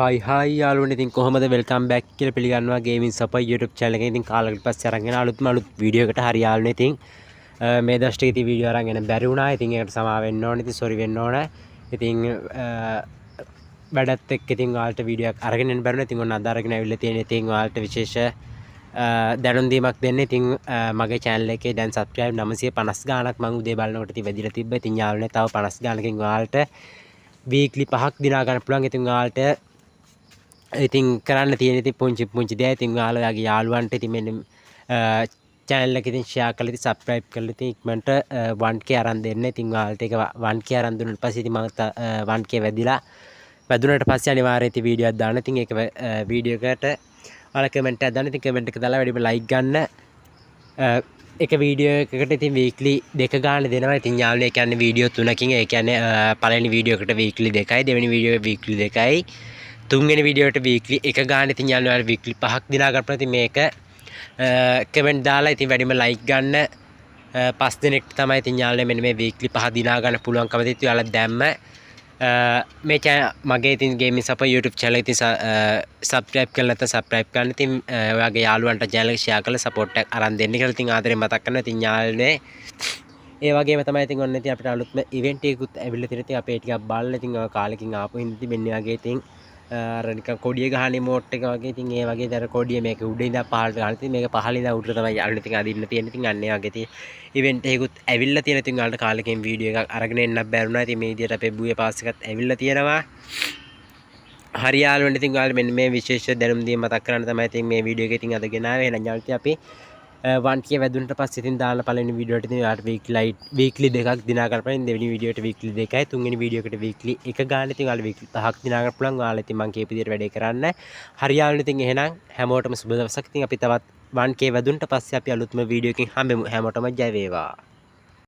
හයි යාළුවනේ ඉතින් කොහොමද වෙල්කම් බෑක් කියලා පිළිගන්නවා ගේමින් සපයි YouTube channel එකේ. ඉතින් කාලයකට පස්සේ අරගෙන අලුත් වීඩියෝ එකකට හරි යාළුවනේ. ඉතින් මේ දවස් ටිකේ වීඩියෝ අරන් බැරි වුණා. ඉතින් ඒකට සමාව වෙන්න ඕනේ. ඉතින් සෝරි වෙන්න ඕනේ. ඉතින් වැඩත් එක්ක ඉතින් ඔයාලට වීඩියෝ එකක් අරගෙන එන්න බැරුණා. ඉතින් ඔන්න අද අරගෙන ඇවිල්ලා තියෙන. ඉතින් ඔයාලට විශේෂ දැනුම් දීමක් දෙන්න. ඉතින් මගේ channel එකේ දැන් subscribe 950 ගාණක් මම උදේ බලනකොට ඉතින් වැඩිලා තිබ්බා. ඉතින් යාළුවනේ තව 50 ගාණකින් ඔයාලට weekly 5ක් දිනා ගන්න පුළුවන්. ඉතින් ඔයාලට ඉතින් කරන්න තියෙන ඉතින් පුංචි දේ. ඉතින් ඔයාලගේ යාළුවන්ට ඉතින් මෙන්න channel එක ඉතින් share කරලා ඉතින් subscribe කරලා ඉතින් ඉක්මනට 1k අරන් දෙන්න. ඉතින් ඔයාලට ඒක 1k අරන් දුන්නාට පස්සේ ඉතින් මම 1k වැදුනට පස්සේ අනිවාර්යයෙන් ඉතින් වීඩියෝ එකක් දාන්න. ඉතින් ඒක වීඩියෝ එකට ඔයාලා කමෙන්ට් එකක් දාන්න. ඉතින් කමෙන්ට් එක දාලා වැඩිම like ගන්න. එක වීඩියෝ එකකට ඉතින් weekly 2 ගාන දෙනවා. ඉතින් යාළුවනේ කියන්නේ වීඩියෝ 3කින් ඒ කියන්නේ පළවෙනි වීඩියෝ එකට weekly 2යි, දෙවෙනි වීඩියෝ එක weekly 2යි, තුන්වෙනි වීඩියෝ එකට weekly 1 ගාන. ඉතින් යාළුවනේ weekly 5ක් දිනා ගන්න. ඉතින් මේක කමෙන්ට් දාලා ඉතින් වැඩිම like ගන්න. 5 දිනකට තමයි ඉතින් යාළුවනේ මෙන්න මේ weekly 5 දිනා ගන්න පුළුවන්කම තියෙන්නේ. ඔයාලා දැම්ම මේ මගේ ඉතින් ගේමින් සප YouTube channel එක ඉතින් subscribe කරලා නැත්නම් subscribe කරන්න. ඉතින් ඔයාගේ යාළුවන්ට channel එක share කරලා support එකක් අරන් දෙන්න කියලා ඉතින් ආදරෙන් මතක් කරනවා. ඉතින් යාළුවනේ ඒ වගේම තමයි ඉතින් ඔන්න ඉතින් අපිට අලුත්ම event එකකුත් ඇවිල්ලා තියෙනවා. ඉතින් අපේ ටිකක් බලලා ඉතින් ඔය කාලෙකින් ආපු හින්දා ඉතින් මෙන්න වගේ ඉතින් අර නිකන් කොඩිය ගහන emote එක වගේ ඉතින් ඒ වගේ දර කොඩිය මේක උඩ ඉඳන් පහළට ගහන. ඉතින් මේක පහළ ඉඳන් උඩට තමයි යාළුවනේ ඉතින් අදින්න තියෙන්නේ. ඉතින් අන්න ඒ වගේ ඉතින් event එකකුත් ඇවිල්ලා තියෙනවා. ඉතින් ඔයාලට කාලෙකින් වීඩියෝ එකක් අරගෙන එන්නත් බැරුණා. ඉතින් මේ විදියට අපේ බුයේ පාස් එකත් ඇවිල්ලා තියෙනවා. හරි යාළුවනේ ඉතින් ඔයාලට මෙන්න මේ විශේෂ දැනුම් දීම මතක් කරන්න තමයි ඉතින් මේ වීඩියෝ එක ඉතින් අද ගෙනාවේ. එහෙනම් යාළුවෝ අපි 1k වැදුනට පස්සේ ඉතින් දාලා පළවෙනි වීඩියෝ එකට ඉතින් ඔයාලට weekly 2ක් දිනා ගන්න පුළුවන්. දෙවෙනි වීඩියෝ එකට weekly 2යි, තුන්වෙනි වීඩියෝ එකට weekly 1 ගන්න. ඉතින් ඔයාලට weekly 5ක් දිනා ගන්න පුළුවන්. ඔයාලා ඉතින් මම කියපු විදියට වැඩේ කරන්න. හරි යාළුවනේ ඉතින් එහෙනම් හැමෝටම සුබ දවසක්. ඉතින් අපි තවත් 1k වැදුනට පස්සේ අපි අලුත්ම වීඩියෝ එකකින් හම්බෙමු. හැමෝටම ජය වේවා.